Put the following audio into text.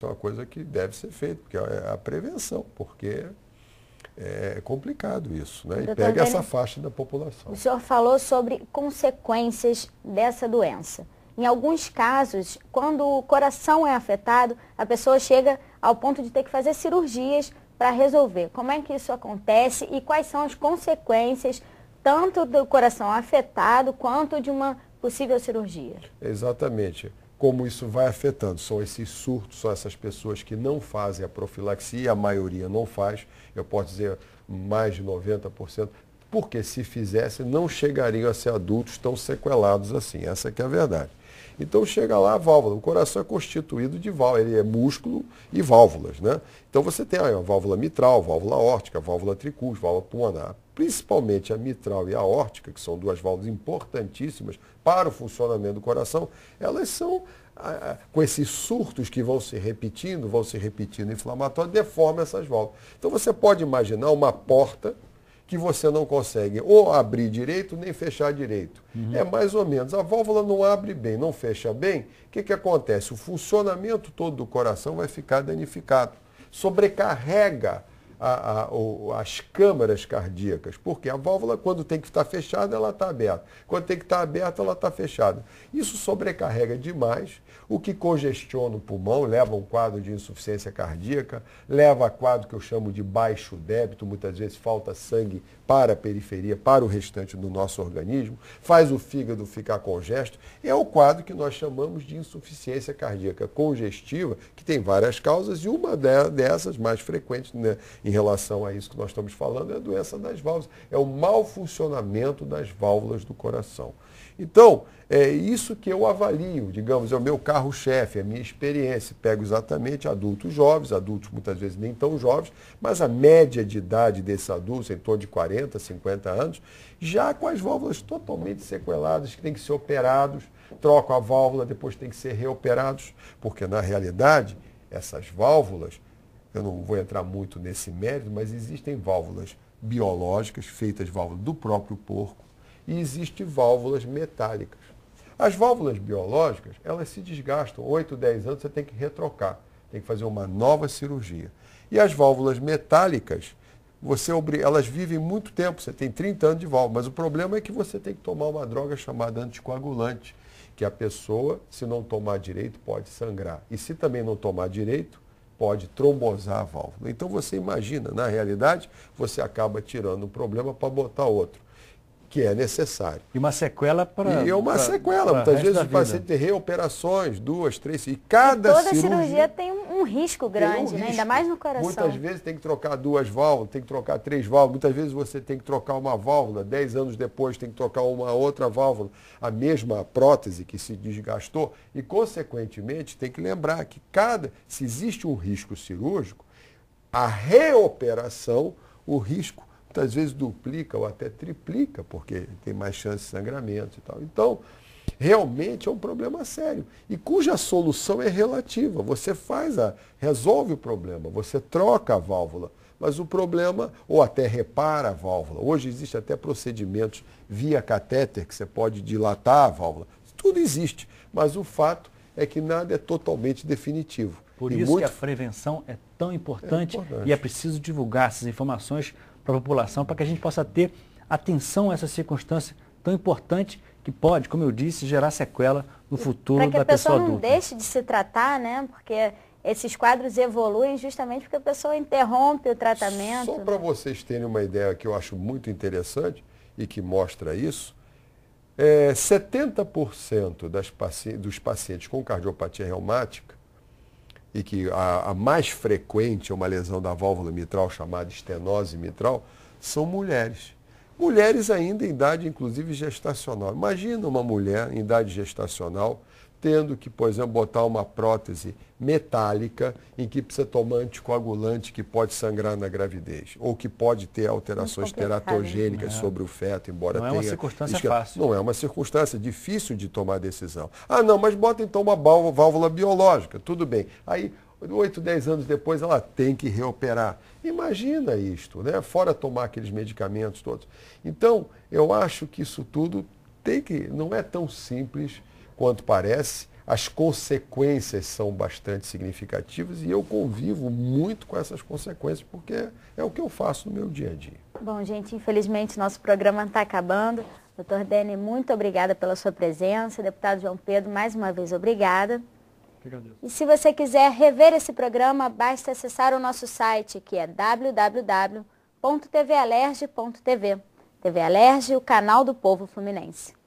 é uma coisa que deve ser feita, porque é a prevenção, porque é complicado isso, né? E Doutor pega essa Antônio, faixa da população. o senhor falou sobre consequências dessa doença. Em alguns casos, quando o coração é afetado, a pessoa chega ao ponto de ter que fazer cirurgias para resolver. Como é que isso acontece e quais são as consequências tanto do coração afetado quanto de uma possível cirurgia? Exatamente. Como isso vai afetando. São esses surtos, são essas pessoas que não fazem a profilaxia, a maioria não faz, eu posso dizer mais de 90%, porque se fizesse não chegariam a ser adultos tão sequelados assim, essa que é a verdade. Então chega lá a válvula, o coração é constituído de válvulas, ele é músculo e válvulas, né? Então você tem a válvula mitral, válvula aórtica, válvula tricúspide, válvula pulmonar. Principalmente a mitral e a aórtica, que são duas válvulas importantíssimas para o funcionamento do coração, elas são, com esses surtos que vão se repetindo inflamatório, deformam essas válvulas. Então você pode imaginar uma porta que você não consegue ou abrir direito, nem fechar direito. É mais ou menos, a válvula não abre bem, não fecha bem, o que acontece? O funcionamento todo do coração vai ficar danificado. Sobrecarrega as câmaras cardíacas, porque a válvula, quando tem que estar fechada, ela está aberta. Quando tem que estar aberta, ela está fechada. Isso sobrecarrega demais, o que congestiona o pulmão, leva a um quadro de insuficiência cardíaca, leva a quadro que eu chamo de baixo débito, muitas vezes falta sangue para a periferia, para o restante do nosso organismo, faz o fígado ficar congesto. É o quadro que nós chamamos de insuficiência cardíaca congestiva, que tem várias causas, e uma dessas, mais frequentes, né, em relação a isso que nós estamos falando, é a doença das válvulas. É o mau funcionamento das válvulas do coração. Então, é isso que eu avalio, digamos, é o meu carro-chefe, é a minha experiência. Pego exatamente adultos jovens, adultos muitas vezes nem tão jovens, mas a média de idade desses adultos, em torno de 40, 50 anos, já com as válvulas totalmente sequeladas, que tem que ser operados, trocam a válvula, depois tem que ser reoperados, porque na realidade, essas válvulas, eu não vou entrar muito nesse mérito, mas existem válvulas biológicas, feitas de válvulas do próprio porco, e existem válvulas metálicas. As válvulas biológicas, elas se desgastam, 8, 10 anos você tem que retrocar, tem que fazer uma nova cirurgia. E as válvulas metálicas, elas vivem muito tempo, você tem 30 anos de válvula, mas o problema é que você tem que tomar uma droga chamada anticoagulante, que a pessoa, se não tomar direito, pode sangrar. E se também não tomar direito, pode trombosar a válvula. Então você imagina, na realidade, você acaba tirando um problema para botar outro, que é necessário. E uma sequela para... E é uma sequela. Muitas vezes o paciente tem reoperações, 2, 3, e cada toda cirurgia tem um risco grande, né? Risco. Ainda mais no coração. Muitas vezes tem que trocar 2 válvulas, tem que trocar 3 válvulas, muitas vezes você tem que trocar uma válvula, 10 anos depois tem que trocar uma outra válvula, a mesma prótese que se desgastou, e consequentemente tem que lembrar que se existe um risco cirúrgico, a reoperação, o risco muitas vezes duplica ou até triplica, porque tem mais chance de sangramento e tal. Então, realmente é um problema sério, e cuja solução é relativa. Você resolve o problema, você troca a válvula, mas o problema, ou até repara a válvula. Hoje existe até procedimentos via catéter, que você pode dilatar a válvula. Tudo existe, mas o fato é que nada é totalmente definitivo. Por isso que a prevenção é tão importante, e é preciso divulgar essas informações para a população, para que a gente possa ter atenção a essa circunstância tão importante que pode, como eu disse, gerar sequela no futuro da pessoa adulta. Para que a pessoa não deixe de se tratar, né? Porque esses quadros evoluem justamente porque a pessoa interrompe o tratamento. Só para vocês terem uma ideia que eu acho muito interessante e que mostra isso, 70% dos pacientes com cardiopatia reumática, e que a mais frequente é uma lesão da válvula mitral chamada estenose mitral, são mulheres. Mulheres ainda em idade, inclusive, gestacional. Imagina uma mulher em idade gestacional tendo que, por exemplo, botar uma prótese metálica em que precisa tomar anticoagulante que pode sangrar na gravidez, ou que pode ter alterações teratogênicas sobre o feto, embora tenha... Não é uma circunstância fácil. Não é uma circunstância difícil de tomar decisão. Ah, não, mas bota então uma válvula biológica, tudo bem. Aí, 8, 10 anos depois, ela tem que reoperar. Imagina isto, né? Fora tomar aqueles medicamentos todos. Então, eu acho que isso tudo não é tão simples quanto parece. as consequências são bastante significativas e eu convivo muito com essas consequências, porque é o que eu faço no meu dia a dia. Bom, gente, infelizmente nosso programa está acabando. Doutor Dene, muito obrigada pela sua presença. Deputado João Pedro, mais uma vez, obrigada. E se você quiser rever esse programa, basta acessar o nosso site, que é www.tvalerj.tv. TV Alerj, o canal do povo fluminense.